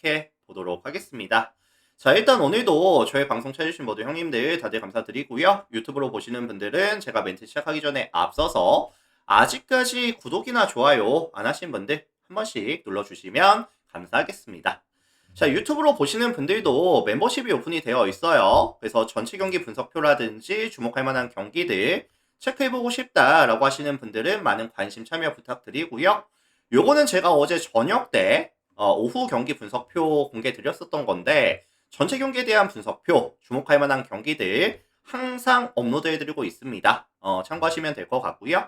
시작해 보도록 하겠습니다. 자, 일단 오늘도 저희 방송 찾으신 모두 형님들 다들 감사드리고요. 유튜브로 보시는 분들은 제가 멘트 시작하기 전에 앞서서 아직까지 구독이나 좋아요 안 하신 분들 한 번씩 눌러주시면 감사하겠습니다. 자, 유튜브로 보시는 분들도 멤버십이 오픈이 되어 있어요. 그래서 전체 경기 분석표라든지 주목할 만한 경기들 체크해보고 싶다라고 하시는 분들은 많은 관심 참여 부탁드리고요. 요거는 제가 어제 저녁 때 오후 경기 분석표 공개 드렸었던 건데 전체 경기에 대한 분석표, 주목할 만한 경기들 항상 업로드해드리고 있습니다. 참고하시면 될 것 같고요.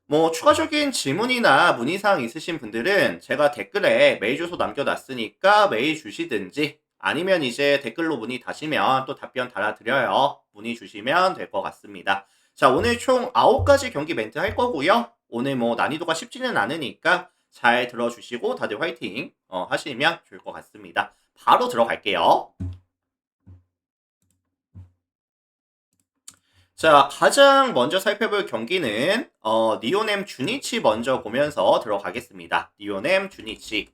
뭐 추가적인 질문이나 문의사항 있으신 분들은 제가 댓글에 메일 주소 남겨놨으니까 메일 주시든지 아니면 이제 댓글로 문의 다시면 또 답변 달아드려요. 문의 주시면 될 것 같습니다. 자, 오늘 총 9가지 경기 멘트 할 거고요. 오늘 뭐 난이도가 쉽지는 않으니까 잘 들어주시고 다들 화이팅 하시면 좋을 것 같습니다. 바로 들어갈게요. 자, 가장 먼저 살펴볼 경기는 니오넴 주니치 먼저 보면서 들어가겠습니다. 니오넴 주니치.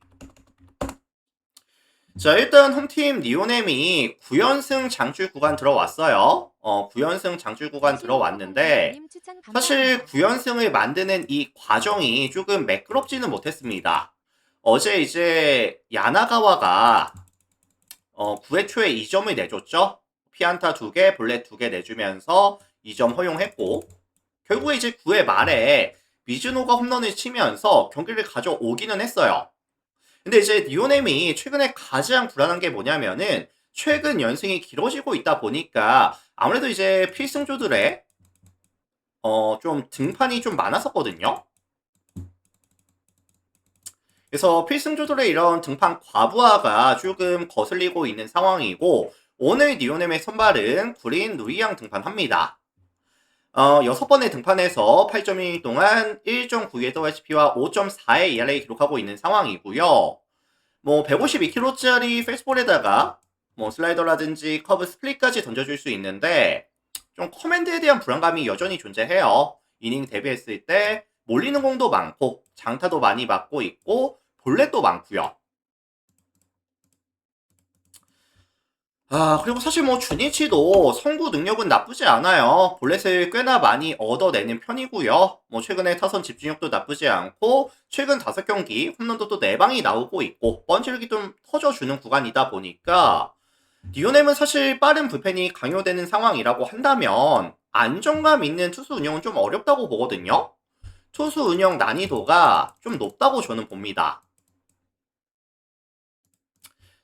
자, 일단 홈팀 니오넴이 9연승 장줄 구간 들어왔어요. 9연승 장줄 구간 들어왔는데 사실 9연승을 만드는 이 과정이 조금 매끄럽지는 못했습니다. 어제 이제 야나가와가 9회 초에 2점을 내줬죠. 피안타 2개, 볼넷 2개 내주면서 2점 허용했고 결국에 이제 9회 말에 미즈노가 홈런을 치면서 경기를 가져오기는 했어요. 근데 이제 니오넴이 최근에 가장 불안한 게 뭐냐면은 최근 연승이 길어지고 있다 보니까 아무래도 이제 필승조들의 좀 등판이 좀 많았었거든요. 그래서 필승조들의 이런 등판 과부하가 조금 거슬리고 있는 상황이고 오늘 니오넴의 선발은 구린 루이양 등판합니다. 6번의 등판에서 8.2 동안 1.9의 WHP와 5.4의 ERA 기록하고 있는 상황이고요. 뭐 152km짜리 페스트볼에다가 뭐 슬라이더라든지 커브 스플릿까지 던져줄 수 있는데 좀 커맨드에 대한 불안감이 여전히 존재해요. 이닝 데뷔했을 때 몰리는 공도 많고 장타도 많이 맞고 있고 볼넷도 많고요. 그리고 사실 뭐 주니치도 선구 능력은 나쁘지 않아요. 볼넷을 꽤나 많이 얻어내는 편이고요. 뭐 최근에 타선 집중력도 나쁘지 않고 최근 5경기 홈런도 또 4방이 나오고 있고 펀치력이 좀 터져주는 구간이다 보니까 니오넴은 사실 빠른 불펜이 강요되는 상황이라고 한다면 안정감 있는 투수 운영은 좀 어렵다고 보거든요. 투수 운영 난이도가 좀 높다고 저는 봅니다.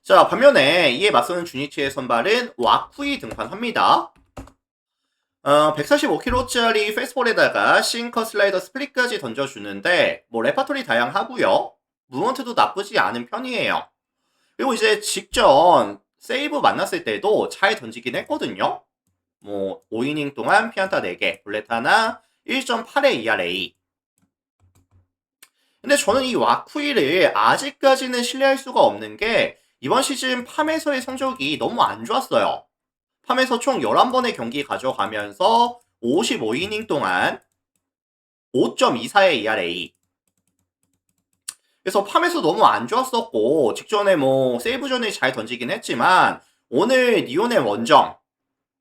자, 반면에 이에 맞서는 주니치의 선발은 와쿠이 등판합니다. 145km짜리 페스트볼에다가 싱커 슬라이더 스플릿까지 던져주는데 뭐 레파토리 다양하고요. 무먼트도 나쁘지 않은 편이에요. 그리고 이제 직전 세이브 만났을 때도 잘 던지긴 했거든요. 뭐 5이닝 동안 피안타 4개, 볼넷 하나, 1.8의 ERA. 근데 저는 이 와쿠이를 아직까지는 신뢰할 수가 없는 게 이번 시즌 팜에서의 성적이 너무 안 좋았어요. 팜에서 총 11번의 경기 가져가면서 55이닝 동안 5.24의 ERA. 그래서 팜에서 너무 안 좋았었고 직전에 뭐 세이브전을 잘 던지긴 했지만 오늘 니온의 원정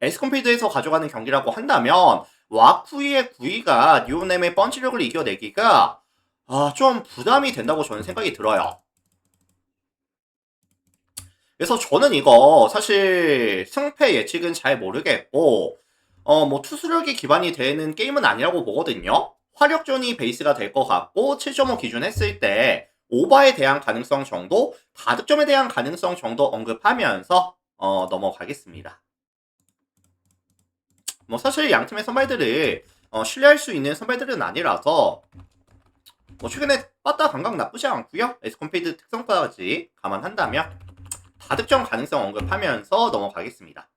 에스컴피드에서 가져가는 경기라고 한다면 와쿠이의 구위가 니오넴의 펀치력을 이겨내기가 좀 부담이 된다고 저는 생각이 들어요. 그래서 저는 이거 사실 승패 예측은 잘 모르겠고 뭐 투수력이 기반이 되는 게임은 아니라고 보거든요. 화력전이 베이스가 될 것 같고 7.5 기준 했을 때 오버에 대한 가능성 정도, 다득점에 대한 가능성 정도 언급하면서 넘어가겠습니다. 뭐 사실 양 팀의 선발들을 신뢰할 수 있는 선발들은 아니라서 뭐 최근에 빠따 감각 나쁘지 않고요. 에스컴피드 특성까지 감안한다면 다득점 가능성 언급하면서 넘어가겠습니다.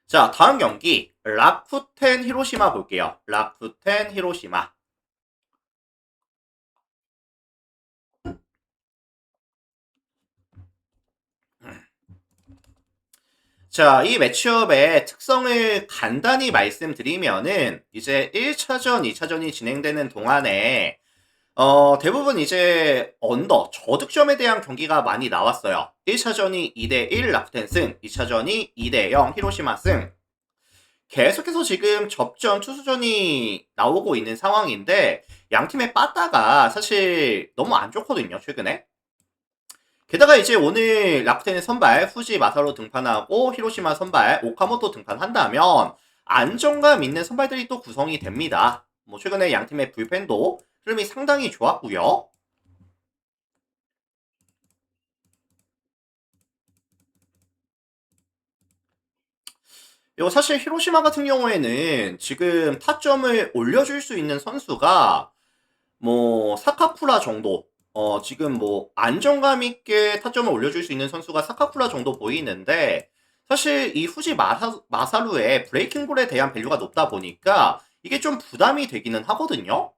자, 다음 경기 라쿠텐 히로시마 볼게요. 라쿠텐 히로시마. 자, 이 매치업의 특성을 간단히 말씀드리면은 이제 1차전, 2차전이 진행되는 동안에 대부분 이제 언더, 저득점에 대한 경기가 많이 나왔어요. 1차전이 2대1 라쿠텐 승, 2차전이 2대0 히로시마 승. 계속해서 지금 접전 투수전이 나오고 있는 상황인데 양 팀의 빠따가 사실 너무 안 좋거든요, 최근에. 게다가 이제 오늘 라쿠텐의 선발 후지 마사로 등판하고 히로시마 선발 오카모토 등판한다면 안정감 있는 선발들이 또 구성이 됩니다. 뭐 최근에 양 팀의 불펜도 흐름이 상당히 좋았고요. 이거 사실 히로시마 같은 경우에는 지금 타점을 올려줄 수 있는 선수가 뭐 사카쿠라 정도, 지금 뭐 안정감 있게 타점을 올려줄 수 있는 선수가 사카쿠라 정도 보이는데 사실 이 후지 마사루의 브레이킹 볼에 대한 밸류가 높다 보니까 이게 좀 부담이 되기는 하거든요.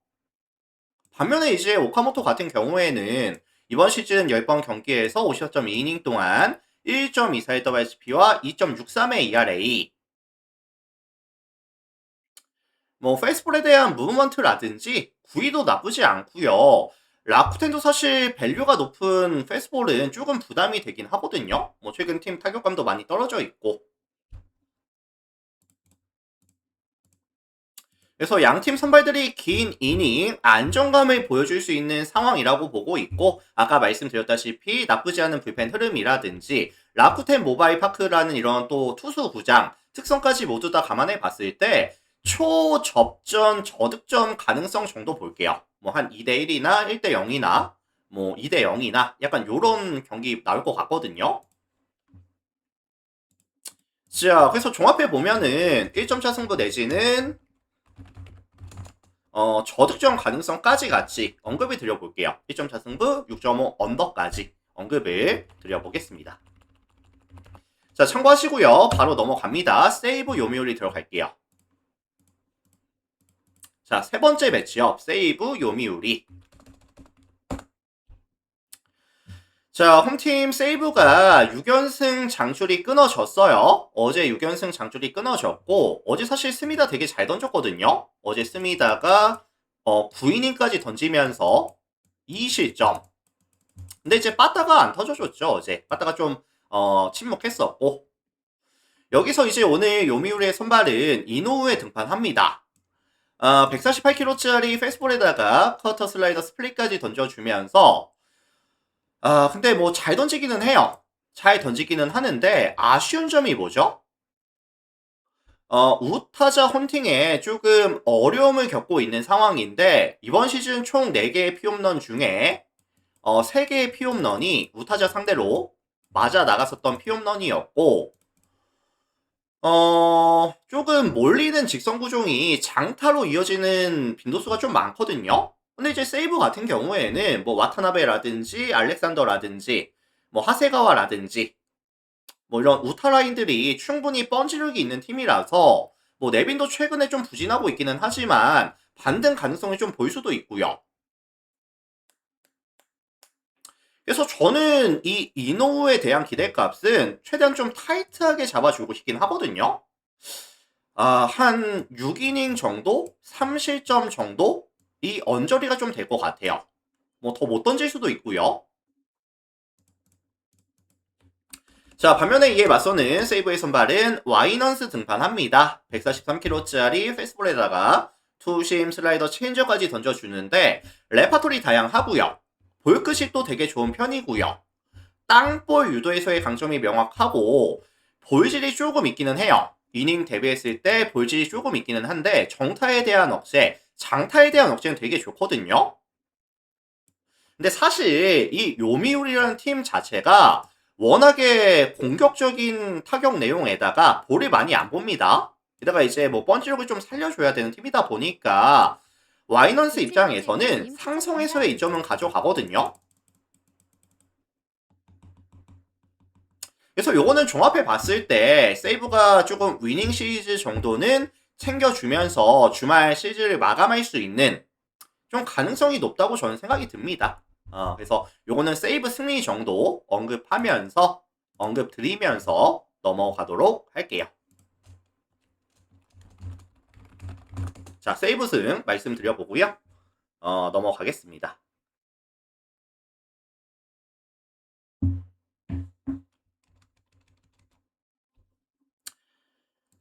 반면에 이제 오카모토 같은 경우에는 이번 시즌 10번 경기에서 50.2이닝 동안 1.24의 WHP와 2.63의 ERA, 뭐 페이스볼에 대한 무브먼트라든지 구위도 나쁘지 않고요. 라쿠텐도 사실 밸류가 높은 페이스볼은 조금 부담이 되긴 하거든요. 뭐 최근 팀 타격감도 많이 떨어져 있고. 그래서 양팀 선발들이 긴 이닝 안정감을 보여줄 수 있는 상황이라고 보고 있고, 아까 말씀드렸다시피 나쁘지 않은 불펜 흐름이라든지 라쿠텐 모바일 파크라는 이런 또 투수 구장 특성까지 모두 다 감안해 봤을 때 초접전 저득점 가능성 정도 볼게요. 뭐 한 2대1이나 1대0이나 뭐 2대0이나 약간 요런 경기 나올 것 같거든요. 자, 그래서 종합해 보면은 1점 차승부 내지는 저득점 가능성까지 같이 언급을 드려볼게요. 1점 차승부 6.5 언더까지 언급을 드려보겠습니다. 자, 참고하시고요. 바로 넘어갑니다. 세이브 요미우리 들어갈게요. 자, 세 번째 매치업 세이브 요미우리. 자, 홈팀 세이브가 6연승 장줄이 끊어졌어요. 어제 6연승 장줄이 끊어졌고 어제 사실 스미다 되게 잘 던졌거든요. 어제 스미다가 9이닝까지 던지면서 2실점. 근데 이제 빠따가 안 터져줬죠. 어제 빠따가 좀 침묵했었고, 여기서 이제 오늘 요미우리의 선발은 이노우에 등판합니다. 148kg짜리 페이스볼에다가 커터 슬라이더 스플릿까지 던져주면서 근데 뭐 잘 던지기는 해요. 잘 던지기는 하는데 아쉬운 점이 뭐죠? 우타자 헌팅에 조금 어려움을 겪고 있는 상황인데 이번 시즌 총 4개의 피홈런 중에 3개의 피홈런이 우타자 상대로 맞아 나갔었던 피홈런이었고, 조금 몰리는 직선 구종이 장타로 이어지는 빈도수가 좀 많거든요. 근데 이제 세이브 같은 경우에는 뭐 와타나베라든지 알렉산더라든지 뭐 하세가와라든지 뭐 이런 우타 라인들이 충분히 펀치력이 있는 팀이라서 뭐 네빈도 최근에 좀 부진하고 있기는 하지만 반등 가능성이 좀 보일 수도 있고요. 그래서 저는 이 이노우에 대한 기대값은 최대한 좀 타이트하게 잡아주고 싶긴 하거든요. 한 6이닝 정도? 3실점 정도? 이 언저리가 좀 될 것 같아요. 뭐 더 못 던질 수도 있고요. 자, 반면에 이에 맞서는 세이브의 선발은 와이넌스 등판합니다. 143kg짜리 페스볼에다가 투심 슬라이더 체인저까지 던져주는데 레파토리 다양하고요. 볼 끝이 또 되게 좋은 편이고요. 땅볼 유도에서의 강점이 명확하고 볼질이 조금 있기는 해요. 이닝 대비했을 때 볼질이 조금 있기는 한데 정타에 대한 억제, 장타에 대한 억제는 되게 좋거든요. 근데 사실 이 요미우리라는 팀 자체가 워낙에 공격적인 타격 내용에다가 볼을 많이 안 봅니다. 게다가 이제 뭐 펀치력을 좀 살려줘야 되는 팀이다 보니까 와이넌스 입장에서는 상성에서의 이점은 가져가거든요. 그래서 요거는 종합해 봤을 때 세이브가 조금 위닝 시리즈 정도는 챙겨주면서 주말 시리즈를 마감할 수 있는 좀 가능성이 높다고 저는 생각이 듭니다. 그래서 요거는 세이브 승리 정도 언급 드리면서 넘어가도록 할게요. 자, 세이브 승 말씀드려보고요. 넘어가겠습니다.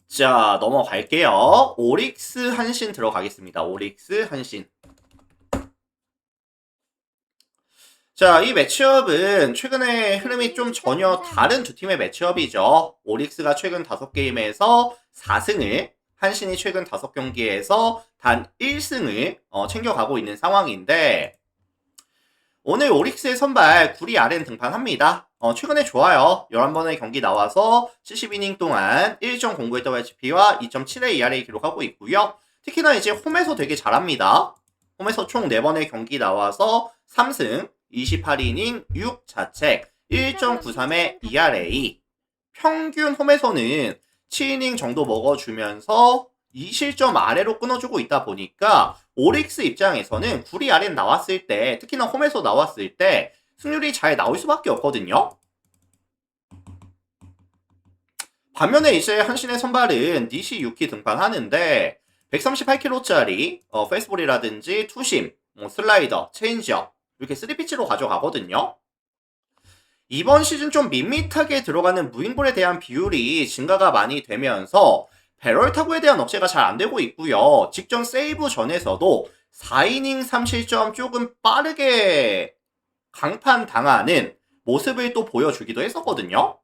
자, 넘어갈게요. 오릭스 한신 들어가겠습니다. 오릭스 한신. 자, 이 매치업은 최근에 흐름이 좀 전혀 다른 두 팀의 매치업이죠. 오릭스가 최근 5게임에서 4승을, 한신이 최근 5경기에서 단 1승을 챙겨가고 있는 상황인데, 오늘 오릭스의 선발 구리 아렌 등판합니다. 최근에 좋아요. 11번의 경기 나와서 70이닝 동안 1.09의 WHP와 2.7의 ERA 기록하고 있고요. 특히나 이제 홈에서 되게 잘합니다. 홈에서 총 4번의 경기 나와서 3승, 28이닝, 6자책, 1.93의 ERA. 평균 홈에서는 7이닝 정도 먹어주면서 2실점 아래로 끊어주고 있다 보니까 오릭스 입장에서는 구리 아렌 나왔을 때, 특히나 홈에서 나왔을 때 승률이 잘 나올 수밖에 없거든요. 반면에 이제 한신의 선발은 니시 유키 등판하는데 138kg짜리 페이스볼이라든지 투심, 슬라이더, 체인지업 이렇게 3피치로 가져가거든요. 이번 시즌 좀 밋밋하게 들어가는 무인볼에 대한 비율이 증가가 많이 되면서 배럴 타구에 대한 억제가 잘 안되고 있고요. 직전 세이브 전에서도 4이닝 3실점 조금 빠르게 강판 당하는 모습을 또 보여주기도 했었거든요.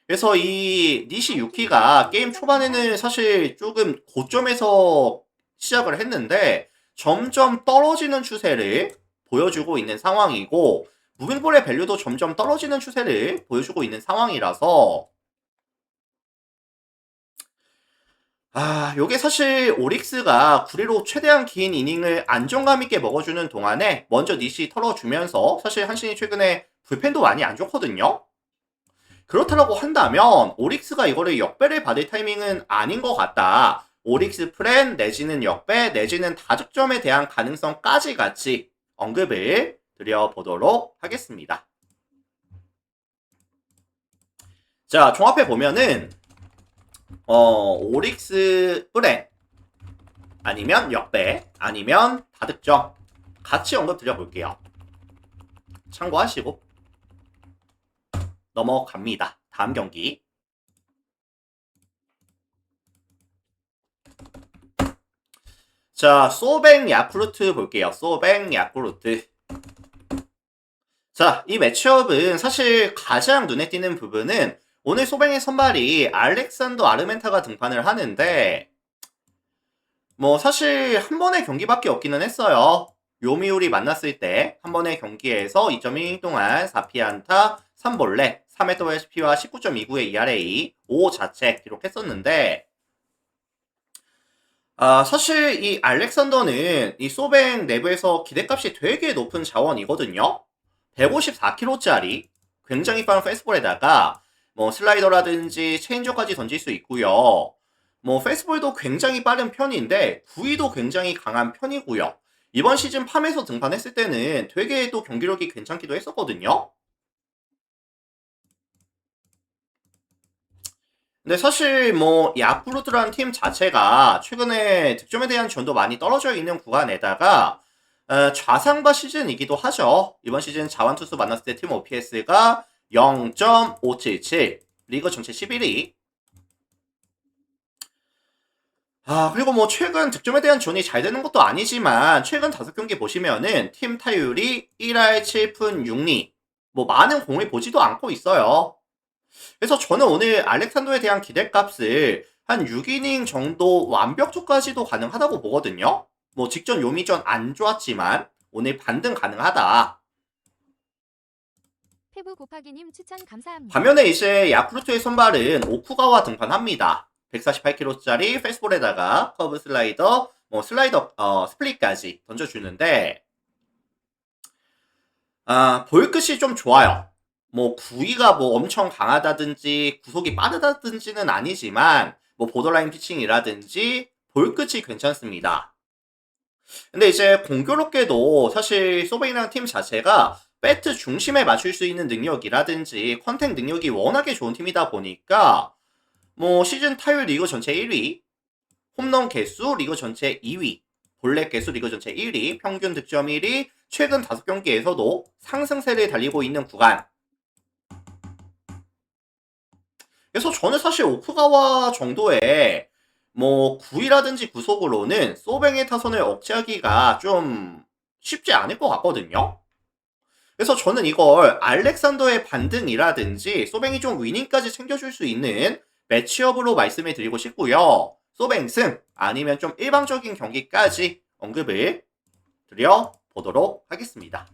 그래서 이 니시 유키가 게임 초반에는 사실 조금 고점에서 시작을 했는데 점점 떨어지는 추세를 보여주고 있는 상황이고 무빙볼의 밸류도 점점 떨어지는 추세를 보여주고 있는 상황이라서 요게 사실 오릭스가 구리로 최대한 긴 이닝을 안정감 있게 먹어주는 동안에 먼저 니시 털어주면서 사실 한신이 최근에 불펜도 많이 안 좋거든요. 그렇다고 한다면 오릭스가 이거를 역배를 받을 타이밍은 아닌 것 같다. 오릭스 프렌 내지는 역배 내지는 다득점에 대한 가능성까지 같이 언급을 드려보도록 하겠습니다. 자, 종합해 보면은 오릭스 프렌 아니면 역배 아니면 다득점 같이 언급 드려볼게요. 참고하시고 넘어갑니다. 다음 경기. 자, 소뱅 야쿠르트 볼게요. 소뱅 야쿠르트. 자, 이 매치업은 사실 가장 눈에 띄는 부분은 오늘 소뱅의 선발이 알렉산더 아르멘타가 등판을 하는데 뭐 사실 한 번의 경기밖에 없기는 했어요. 요미우리 만났을 때 한 번의 경기에서 2.1이닝 동안 4피안타 3볼넷 3회 WHP와 19.29의 ERA 5자책 기록했었는데 사실 이 알렉산더는 이 소뱅 내부에서 기대값이 되게 높은 자원이거든요. 154kg짜리 굉장히 빠른 페이스볼에다가 뭐 슬라이더라든지 체인저까지 던질 수 있고요. 뭐 페이스볼도 굉장히 빠른 편인데 구위도 굉장히 강한 편이고요. 이번 시즌 팜에서 등판했을 때는 되게 또 경기력이 괜찮기도 했었거든요. 근데 사실 뭐 야쿠르트라는 팀 자체가 최근에 득점에 대한 지원도 많이 떨어져 있는 구간에다가 좌상바 시즌이기도 하죠. 이번 시즌 자완투수 만났을 때 팀 OPS가 0.577 리그 전체 11위. 그리고 뭐 최근 득점에 대한 지원이 잘 되는 것도 아니지만 최근 5경기 보시면은 팀 타율이 1할 7푼 6리 뭐 많은 공을 보지도 않고 있어요. 그래서 저는 오늘 알렉산더에 대한 기대값을 한 6이닝 정도 완벽조까지도 가능하다고 보거든요. 뭐 직전 요미전 안 좋았지만 오늘 반등 가능하다. 페브 곱하기님 추천 감사합니다. 반면에 이제 야쿠르트의 선발은 오쿠가와 등판합니다. 148kg짜리 페스볼에다가 커브 슬라이더, 뭐 슬라이더 스플릿까지 던져주는데 볼 끝이 좀 좋아요. 뭐 구위가 뭐 엄청 강하다든지 구속이 빠르다든지는 아니지만 뭐 보더라인 피칭이라든지 볼 끝이 괜찮습니다. 근데 이제 공교롭게도 사실 소베이라는 팀 자체가 배트 중심에 맞출 수 있는 능력이라든지 컨택 능력이 워낙에 좋은 팀이다 보니까 뭐 시즌 타율 리그 전체 1위, 홈런 개수 리그 전체 2위, 본래 개수 리그 전체 1위, 평균 득점 1위, 최근 5경기에서도 상승세를 달리고 있는 구간. 그래서 저는 사실 오쿠가와 정도의 뭐 구위라든지 구속으로는 소뱅의 타선을 억제하기가 좀 쉽지 않을 것 같거든요. 그래서 저는 이걸 알렉산더의 반등이라든지 소뱅이 좀 위닝까지 챙겨줄 수 있는 매치업으로 말씀을 드리고 싶고요. 소뱅 승 아니면 좀 일방적인 경기까지 언급을 드려보도록 하겠습니다.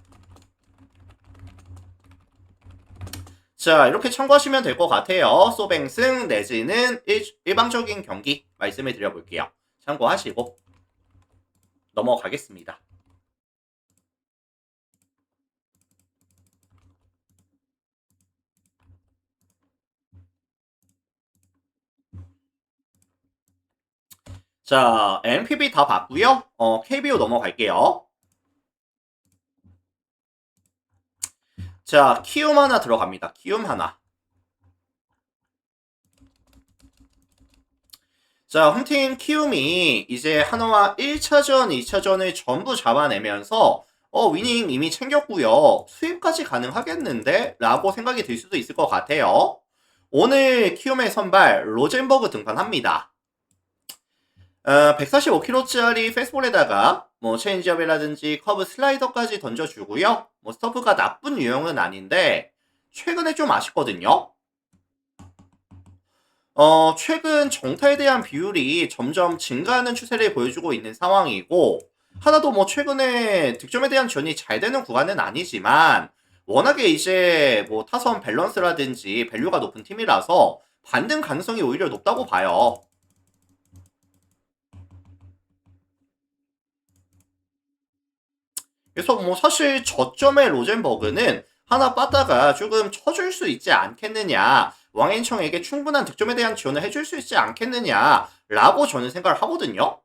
자, 이렇게 참고하시면 될 것 같아요. 소뱅 승 내지는 일방적인 경기 말씀을 드려볼게요. 참고하시고 넘어가겠습니다. 자, MPB 다 봤고요. KBO 넘어갈게요. 자, 키움 하나 들어갑니다. 키움 하나. 자, 홈팀 키움이 이제 한화와 1차전, 2차전을 전부 잡아내면서 위닝 이미 챙겼고요. 수입까지 가능하겠는데? 라고 생각이 들 수도 있을 것 같아요. 오늘 키움의 선발 로젠버그 등판합니다. 145km짜리 패스볼에다가 뭐 체인지업이라든지 커브 슬라이더까지 던져주고요. 뭐 스터프가 나쁜 유형은 아닌데 최근에 좀 아쉽거든요. 최근 정타에 대한 비율이 점점 증가하는 추세를 보여주고 있는 상황이고 하나도 뭐 최근에 득점에 대한 지원이 잘 되는 구간은 아니지만 워낙에 이제 뭐 타선 밸런스라든지 밸류가 높은 팀이라서 반등 가능성이 오히려 높다고 봐요. 그래서 뭐 사실 저점의 로젠버그는 하나 빠다가 조금 쳐줄 수 있지 않겠느냐, 왕앤청에게 충분한 득점에 대한 지원을 해줄 수 있지 않겠느냐라고 저는 생각을 하거든요.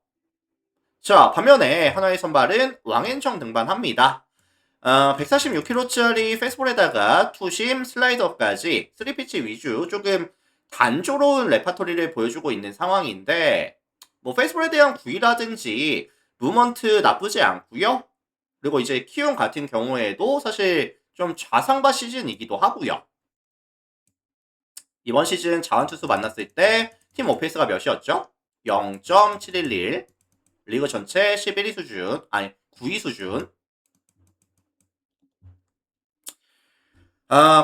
자, 반면에 하나의 선발은 왕앤청 등반합니다. 146km짜리 패스볼에다가 투심, 슬라이더까지 3피치 위주 조금 단조로운 레파토리를 보여주고 있는 상황인데 뭐 패스볼에 대한 구위라든지 무먼트 나쁘지 않고요. 그리고 이제 키움 같은 경우에도 사실 좀 좌상바 시즌이기도 하고요. 이번 시즌 자원투수 만났을 때 팀 오페이스가 몇이었죠? 0.711. 리그 전체 11위 수준, 아니 9위 수준.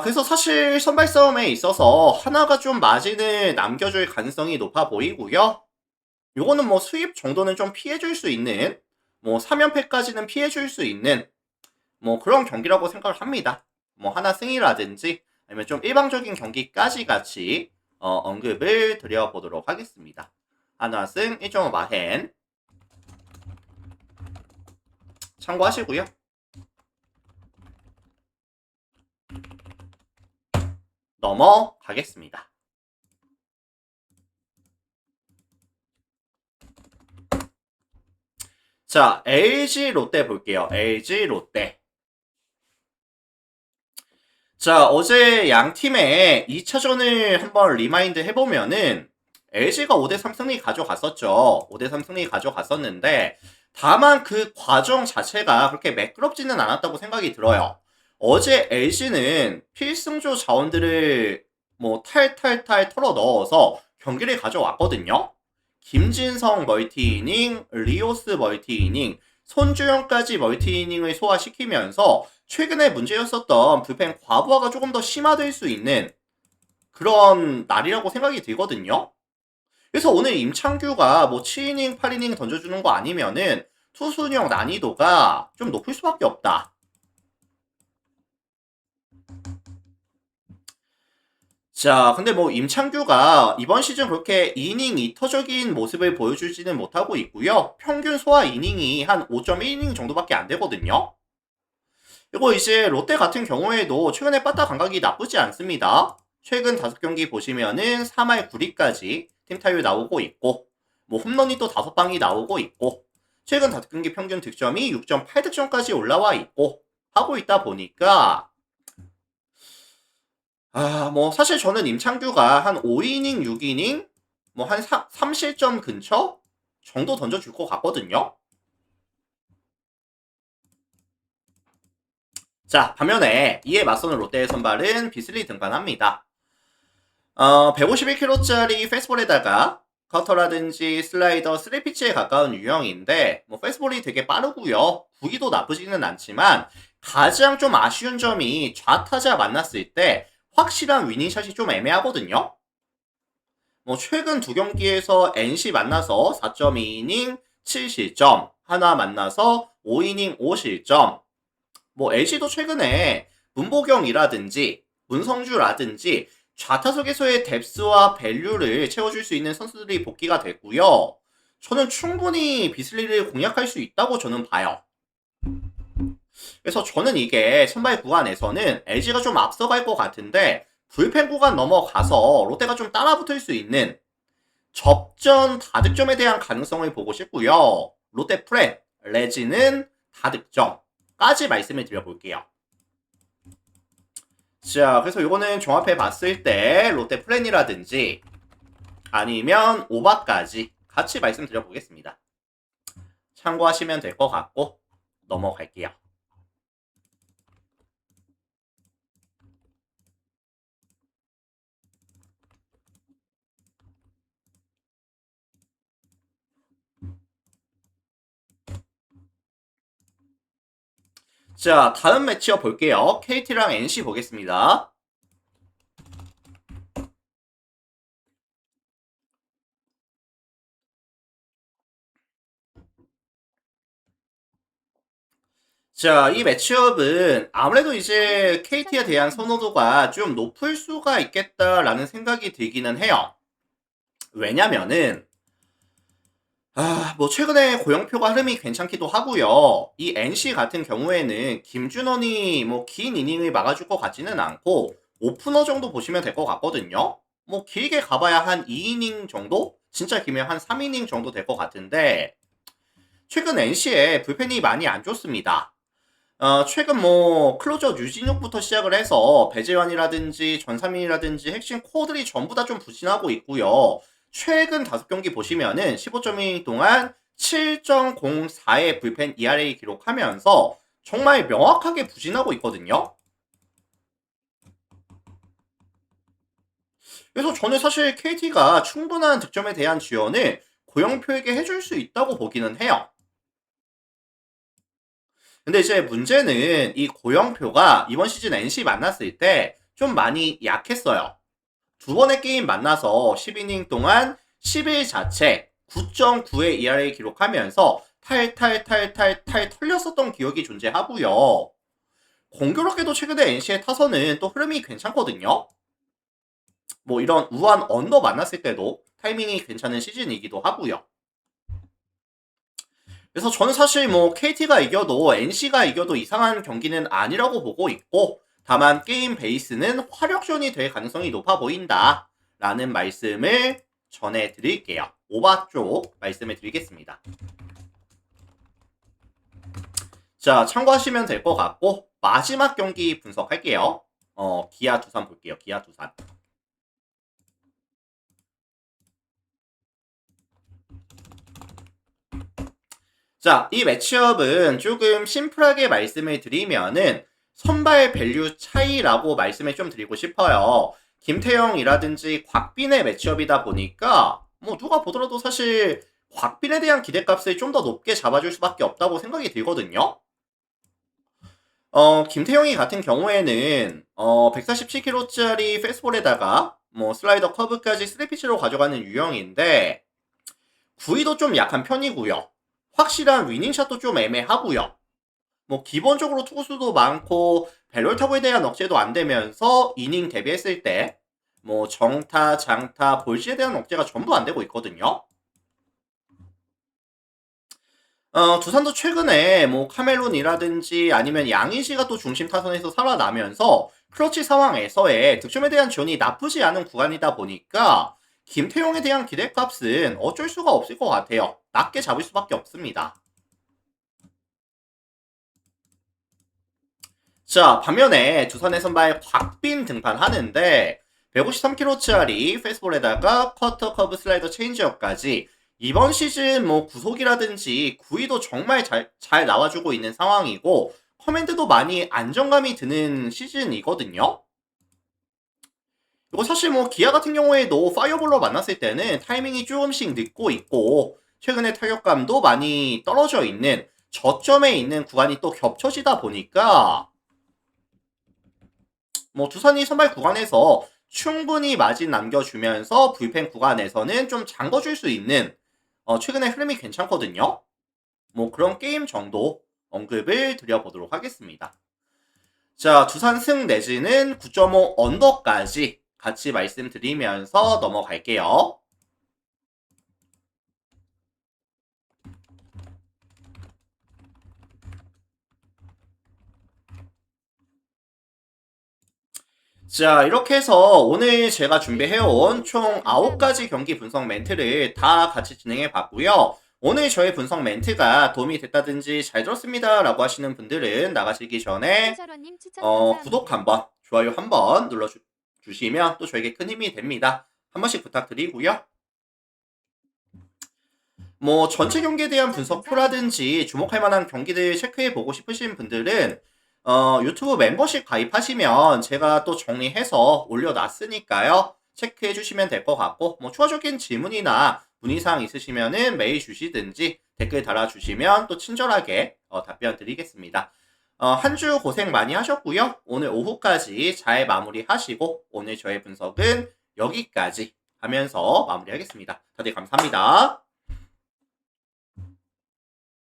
그래서 사실 선발 싸움에 있어서 하나가 좀 마진을 남겨줄 가능성이 높아 보이고요. 요거는 뭐 수입 정도는 좀 피해줄 수 있는, 뭐 3연패까지는 피해줄 수 있는 뭐 그런 경기라고 생각을 합니다. 뭐 하나 승이라든지 아니면 좀 일방적인 경기까지 같이 언급을 드려보도록 하겠습니다. 하나 승 1.5 마헨 참고하시고요. 넘어가겠습니다. 자, LG 롯데 볼게요. LG 롯데. 자, 어제 양 팀의 2차전을 한번 리마인드 해보면은 LG가 5대3 승리 가져갔었죠. 5대3 승리 가져갔었는데 다만 그 과정 자체가 그렇게 매끄럽지는 않았다고 생각이 들어요. 어제 LG는 필승조 자원들을 뭐 탈탈탈 털어 넣어서 경기를 가져왔거든요. 김진성 멀티이닝, 리오스 멀티이닝, 손주영까지 멀티이닝을 소화시키면서 최근에 문제였었던 불펜 과부하가 조금 더 심화될 수 있는 그런 날이라고 생각이 들거든요. 그래서 오늘 임창규가 뭐 7이닝, 8이닝 던져주는 거 아니면은 투수운영 난이도가 좀 높을 수밖에 없다. 자, 근데 뭐 임창규가 이번 시즌 그렇게 이닝 이터적인 모습을 보여주지는 못하고 있고요. 평균 소화 이닝이 한 5.1이닝 정도밖에 안 되거든요. 그리고 이제 롯데 같은 경우에도 최근에 빠따 감각이 나쁘지 않습니다. 최근 5경기 보시면은 3할 9리까지 팀 타율 나오고 있고 뭐 홈런이 또 5방이 나오고 있고 최근 5경기 평균 득점이 6.8득점까지 올라와 있고 하고 있다 보니까 뭐 사실 저는 임창규가 한 5이닝, 6이닝 뭐 한 3실점 근처 정도 던져줄 것 같거든요. 자, 반면에 이에 맞서는 롯데의 선발은 비슬리 등판합니다. 151kg짜리 페스볼에다가 커터라든지 슬라이더, 스레피치에 가까운 유형인데 뭐 페스볼이 되게 빠르고요. 구기도 나쁘지는 않지만 가장 좀 아쉬운 점이 좌타자 만났을 때 확실한 위닝샷이 좀 애매하거든요. 뭐 최근 두 경기에서 NC 만나서 4.2이닝 7실점, 하나 만나서 5이닝 5실점. 뭐 LG도 최근에 문보경이라든지 문성주라든지 좌타석에서의 뎁스와 밸류를 채워줄 수 있는 선수들이 복귀가 됐고요. 저는 충분히 비슬리를 공략할 수 있다고 저는 봐요. 그래서 저는 이게 선발 구간에서는 LG가 좀 앞서갈 것 같은데 불펜 구간 넘어가서 롯데가 좀 따라붙을 수 있는 접전 다득점에 대한 가능성을 보고 싶고요. 롯데 프렌, 레지는 다득점까지 말씀을 드려볼게요. 자, 그래서 이거는 종합해 봤을 때 롯데 플랜이라든지 아니면 오바까지 같이 말씀드려 보겠습니다. 참고하시면 될 것 같고 넘어갈게요. 자, 다음 매치업 볼게요. KT랑 NC 보겠습니다. 자, 이 매치업은 아무래도 이제 KT에 대한 선호도가 좀 높을 수가 있겠다라는 생각이 들기는 해요. 왜냐면은 뭐 최근에 고영표가 흐름이 괜찮기도 하고요. 이 NC 같은 경우에는 김준원이 뭐 긴 이닝을 막아줄 것 같지는 않고 오프너 정도 보시면 될 것 같거든요. 뭐 길게 가봐야 한 2이닝 정도? 진짜 길면 한 3이닝 정도 될 것 같은데 최근 NC에 불펜이 많이 안 좋습니다. 최근 뭐 클로저 류진욱부터 시작을 해서 배재환이라든지 전삼인이라든지 핵심 코어들이 전부 다 좀 부진하고 있고요. 최근 5경기 보시면은 15.2 동안 7.04의 불펜 ERA 기록하면서 정말 명확하게 부진하고 있거든요. 그래서 저는 사실 KT가 충분한 득점에 대한 지원을 고영표에게 해줄 수 있다고 보기는 해요. 근데 이제 문제는 이 고영표가 이번 시즌 NC 만났을 때 좀 많이 약했어요. 두 번의 게임 만나서 10이닝 동안 11자체 9.9의 ERA 기록하면서 탈탈탈탈탈 털렸었던 기억이 존재하고요. 공교롭게도 최근에 NC의 타선은 또 흐름이 괜찮거든요. 뭐 이런 우한 언더 만났을 때도 타이밍이 괜찮은 시즌이기도 하고요. 그래서 저는 사실 뭐 KT가 이겨도 NC가 이겨도 이상한 경기는 아니라고 보고 있고 다만 게임 베이스는 화력전이 될 가능성이 높아 보인다 라는 말씀을 전해드릴게요. 오바 쪽 말씀을 드리겠습니다. 자, 참고하시면 될 것 같고 마지막 경기 분석할게요. 기아 두산 볼게요. 기아 두산. 자, 이 매치업은 조금 심플하게 말씀을 드리면은 선발 밸류 차이라고 말씀을 좀 드리고 싶어요. 김태형이라든지 곽빈의 매치업이다 보니까 뭐 누가 보더라도 사실 곽빈에 대한 기대값을 좀 더 높게 잡아줄 수밖에 없다고 생각이 들거든요. 김태형이 같은 경우에는 147kg짜리 패스볼에다가 뭐 슬라이더 커브까지 스레피치로 가져가는 유형인데 구위도 좀 약한 편이고요. 확실한 위닝샷도 좀 애매하고요. 뭐 기본적으로 투구수도 많고 벨롤타구에 대한 억제도 안 되면서 이닝 대비했을 때 뭐 정타, 장타, 볼시에 대한 억제가 전부 안 되고 있거든요. 두산도 최근에 뭐 카멜론이라든지 아니면 양의지가 또 중심 타선에서 살아나면서 클러치 상황에서의 득점에 대한 지원이 나쁘지 않은 구간이다 보니까 김태용에 대한 기대값은 어쩔 수가 없을 것 같아요. 낮게 잡을 수밖에 없습니다. 자, 반면에 두산의 선발 곽빈 등판하는데 153kg짜리 페이스볼에다가 커터, 커브, 슬라이더, 체인지업까지 이번 시즌 뭐 구속이라든지 구위도 정말 잘 나와주고 있는 상황이고 커맨드도 많이 안정감이 드는 시즌이거든요. 이거 사실 뭐 기아 같은 경우에도 파이어볼로 만났을 때는 타이밍이 조금씩 늦고 있고 최근에 타격감도 많이 떨어져 있는 저점에 있는 구간이 또 겹쳐지다 보니까 뭐 두산이 선발 구간에서 충분히 마진 남겨주면서 불펜 구간에서는 좀 잠궈줄 수 있는 최근에 흐름이 괜찮거든요. 뭐 그런 게임 정도 언급을 드려보도록 하겠습니다. 자, 두산 승 내지는 9.5 언더까지 같이 말씀드리면서 넘어갈게요. 자, 이렇게 해서 오늘 제가 준비해온 총 9가지 경기 분석 멘트를 다 같이 진행해 봤고요. 오늘 저의 분석 멘트가 도움이 됐다든지 잘 들었습니다 라고 하시는 분들은 나가시기 전에 한철원님 추천 감사합니다. 구독 한번, 좋아요 한번 눌러주시면 또 저에게 큰 힘이 됩니다. 한 번씩 부탁드리고요. 뭐 전체 경기에 대한 분석표라든지 주목할 만한 경기들 체크해보고 싶으신 분들은 유튜브 멤버십 가입하시면 제가 또 정리해서 올려놨으니까요. 체크해주시면 될 것 같고 뭐 추가적인 질문이나 문의사항 있으시면은 메일 주시든지 댓글 달아주시면 또 친절하게 답변 드리겠습니다. 한 주 고생 많이 하셨고요. 오늘 오후까지 잘 마무리하시고 오늘 저의 분석은 여기까지 하면서 마무리하겠습니다. 다들 감사합니다.